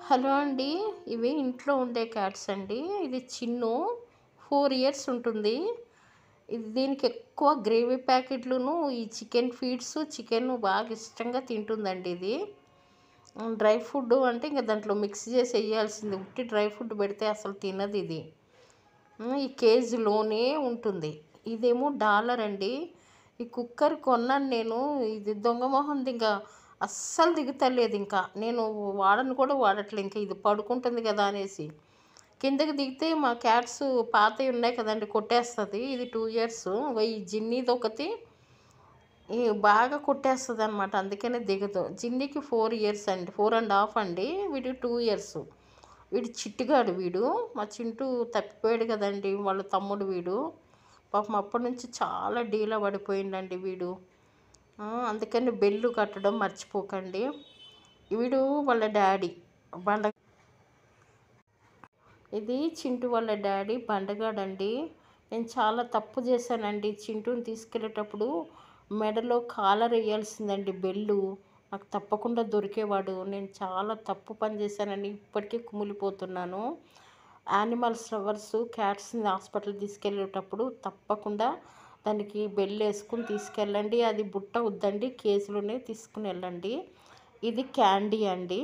Hello అండి. ఇవి ఇంట్లో ఉండే క్యాట్స్ అండి. ఇది చిన్ను 4 ఇయర్స్ ఉంటుంది. దీనికి ఎక్కువ గ్రేవీ ప్యాకెట్లును ఈ చికెన్ ఫీడ్స్ చికెన్ బాగా ఇష్టంగా తింటుందండి. ఇది డ్రై ఫుడ్ అంటే ఇంకా దాంట్లో మిక్స్ చేసి వేయాల్సింది. ఉట్టి డ్రై ఫుడ్ పెడితే అసలు తినదు ఇది. ఈ కేజీలోనే ఉంటుంది. ఇదేమో డాలర్ అండి. ఈ కుక్కర్ కొన్నాను నేను. ఇది దొంగ మొహంది, ఇంకా అస్సలు దిగుతలేదు. ఇంకా నేను వాడను కూడా వాడట్లే. ఇంకా ఇది పడుకుంటుంది కదా అనేసి కిందకి దిగితే మా క్యాట్స్ పాతవి ఉన్నాయి కదండి, కొట్టేస్తుంది. ఇది 2 ఇయర్స్. ఈ జిన్నీది ఒకటి బాగా కొట్టేస్తుంది అనమాట, అందుకనే దిగదు. జిన్నీకి 4 ఇయర్స్ అండి, 4.5 అండి. వీడికి 2 ఇయర్స్. వీడు చిట్టుగాడు. వీడు మా చింటూ తప్పిపోయాడు కదండి, వాళ్ళ తమ్ముడు వీడు. పాపం అప్పటి నుంచి చాలా డీలా పడిపోయిందండి వీడు. అందుకని బెల్లు కట్టడం మర్చిపోకండి. వీడు వాళ్ళ డాడీ ఇది చింటూ వాళ్ళ డాడీ బండగాడండి. నేను చాలా తప్పు చేశానండి. చింటూని తీసుకెళ్ళేటప్పుడు మెడలో కాలర్ వేయాల్సిందండి, బెల్లు. నాకు తప్పకుండా దొరికేవాడు. నేను చాలా తప్పు పని చేశానని ఇప్పటికీ కుమిలిపోతున్నాను. యానిమల్స్ లవర్స్ క్యాట్స్ని హాస్పిటల్ తీసుకెళ్ళేటప్పుడు తప్పకుండా దానికి బెల్ వేసుకుని తీసుకెళ్ళండి. అది బుట్ట వద్దండి, కేసులోనే తీసుకుని వెళ్ళండి. ఇది క్యాండీ అండి.